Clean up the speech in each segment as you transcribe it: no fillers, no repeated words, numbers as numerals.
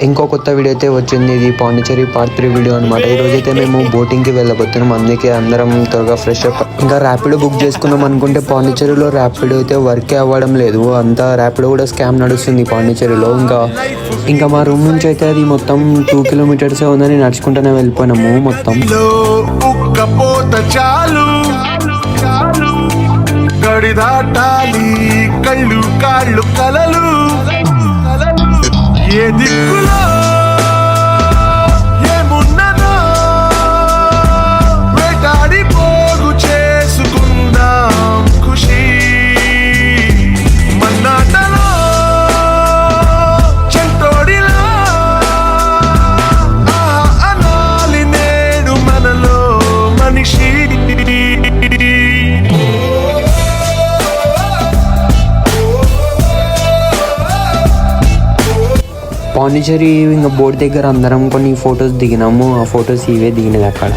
ఇంకో కొత్త వీడియో అయితే వచ్చింది. ఇది పాండిచేరి పార్ట్ 3 వీడియో అనమాట. ఈ రోజైతే మేము బోటింగ్కి వెళ్ళబోతున్నాం. అందుకే అందరం త్వరగా ఫ్రెష్ అప్. ఇంకా ర్యాపిడో బుక్ చేసుకున్నాం అనుకుంటే పాండిచేరిలో ర్యాపిడో అయితే వర్కే అవ్వడం లేదు. అంతా ర్యాపిడో కూడా స్కామ్ నడుస్తుంది పాండిచేరిలో. ఇంకా మా రూమ్ నుంచి అయితే అది మొత్తం 2 కిలోమీటర్స్ ఉందని నడుచుకుంటూనే వెళ్ళిపోయినాము. మొత్తం గడి దాటాలి కళ్ళు కాళ్ళు కలలు ఏ దిక్కులో ఏమున్నదో వేటాడి పోగు చేసుకుందాం ఖుషి మన్నాటలో చెంటోడిలో అనాలి నేడు మనలో మనిషి. పాండిచేరి ఇంకా బోట్ దగ్గర అందరం కొన్ని ఫొటోస్ దిగినాము. ఆ ఫొటోస్ ఇవే దిగినది. అక్కడ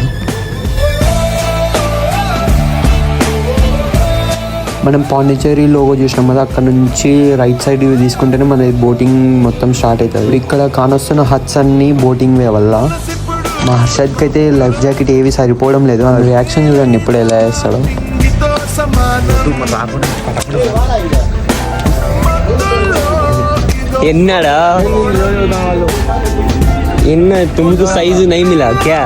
మనం పాండిచేరి లోగో చూసినాం కదా, అక్కడ నుంచి రైట్ సైడ్ తీసుకుంటేనే మన బోటింగ్ మొత్తం స్టార్ట్ అవుతుంది. ఇక్కడ కానొస్తున్న హట్స్ అన్ని బోటింగ్ వే వల్ల. మా హర్షద్కి అయితే లైఫ్ జాకెట్ ఏవి సరిపోవడం లేదు. ఆ రియాక్షన్ చూడండి ఇప్పుడు ఎలా వేస్తాడో. ఎన్నాడా ఎన్న तुमको साइज नहीं मिला क्या?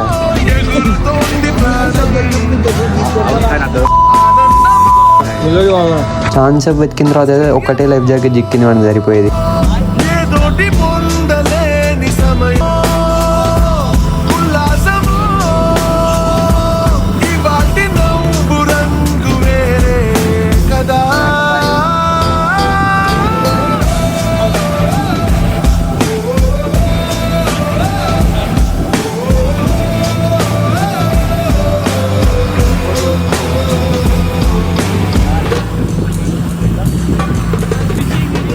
ఛాన్స్ వెతికిన తర్వాత ఒకటే లైఫ్ జాకెట్ చిక్కింది వాడిని సరిపోయేది.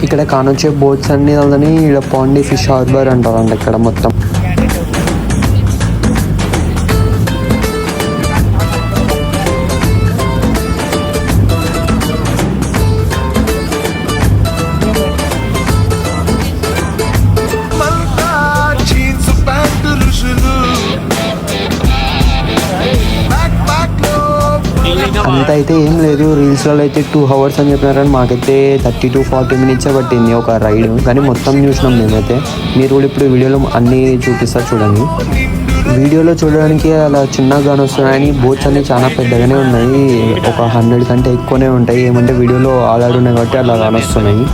ఇక్కడ కానొచ్చే బోట్స్ అన్ని వాళ్ళని ఇక్కడ పాండి ఫిష్ హార్బర్ అంటారంట ఇక్కడ మొత్తం. అంత అయితే ఏం లేదు. రీల్స్లో అయితే 2 hours అని చెప్పినారు, కానీ మాకైతే 30 to 40 minutes పట్టింది ఒక రైడ్. కానీ మొత్తం చూసినాం మేమైతే. మీరు కూడా ఇప్పుడు వీడియోలో అన్నీ చూపిస్తారు చూడండి. వీడియోలో చూడడానికి అలా చిన్నగా వస్తున్నాయని బోట్స్ అన్నీ చాలా పెద్దగానే ఉన్నాయి. ఒక 100 కంటే ఎక్కువనే ఉంటాయి. ఏమంటే వీడియోలో ఆల్రెడీ ఉన్నాయి కాబట్టి అలా కానొస్తున్నాయి.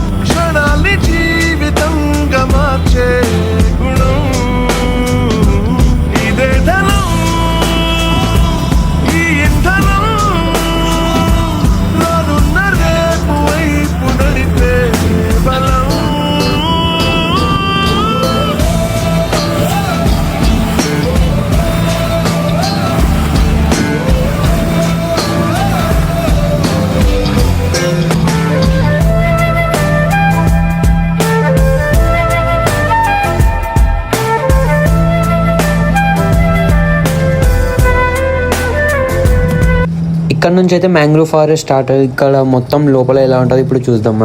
ఇక్కడ నుంచి అయితే మ్యాంగ్రోవ్ ఫారెస్ట్ స్టార్ట్. ఇక్కడ మొత్తం లోపల ఎలా ఉంటుంది ఇప్పుడు చూద్దాం.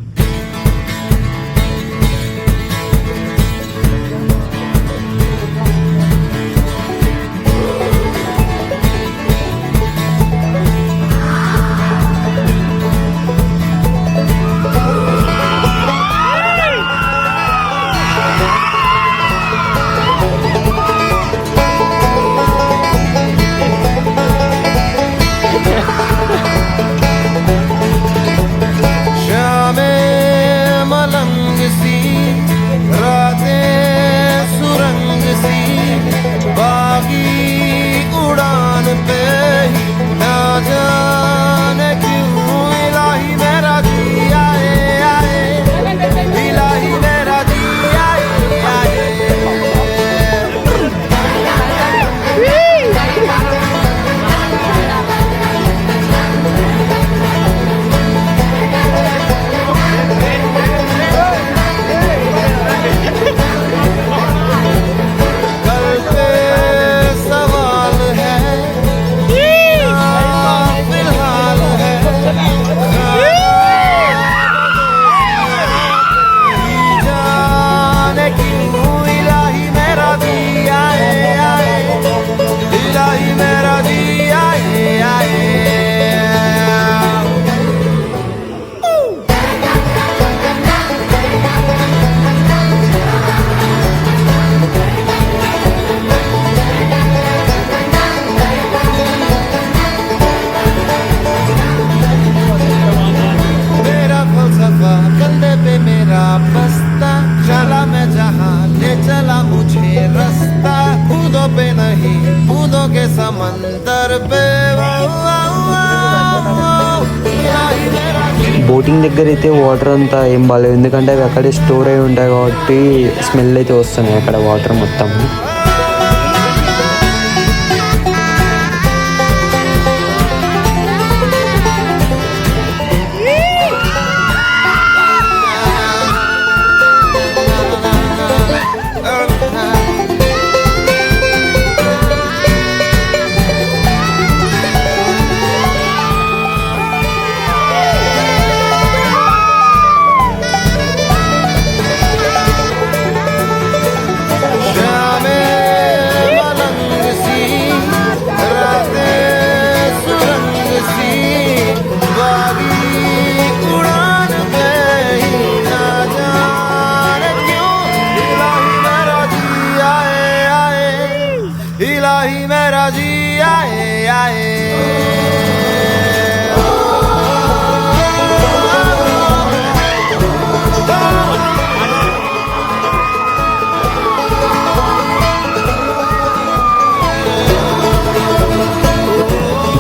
దగ్గర అయితే వాటర్ అంతా ఏం బాగాలేదు, ఎందుకంటే అవి అక్కడే స్టోర్ అయి ఉంటాయి కాబట్టి స్మెల్ అయితే వస్తున్నాయి అక్కడ వాటర్ మొత్తం.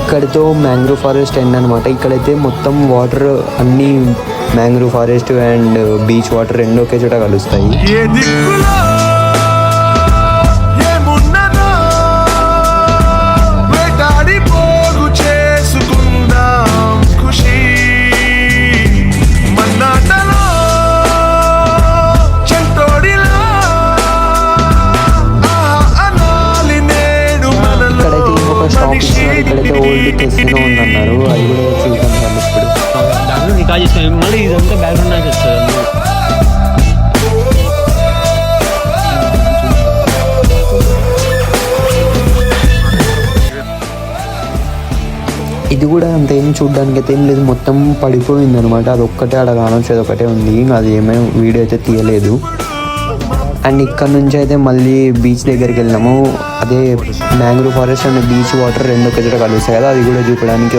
ఇక్కడితో మ్యాంగ్రూవ్ ఫారెస్ట్ ఎండ్ అనమాట. ఇక్కడైతే మొత్తం వాటర్ అన్ని mangrove forest and beach water రెండు ఒకే చోట కలుస్తాయి. ఇక్కడైతే ఓల్డ్ కెసినో ఉందన్నారు, అది కూడా చూద్దాం ఇప్పుడు. దాంట్లో రికార్డ్ చేస్తాం మళ్ళీ ఇదంతా బ్యాక్గ్రౌండ్ నాకు వస్తుంది. ఇది కూడా అంత ఏం చూడడానికి అయితే ఏం లేదు, మొత్తం పడిపోయింది అనమాట. అది ఒక్కటే అక్కడ కానొచ్చు, అది ఒకటే ఉంది, అది ఏమైనా వీడియో అయితే తీయలేదు. అండ్ ఇక్కడ నుంచి అయితే మళ్ళీ బీచ్ దగ్గరికి వెళ్ళినాము. అదే mangrove forest and beach water రెండు ఒక చోట కలుస్తాయి కదా, అది కూడా చూపడానికి.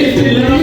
ఈ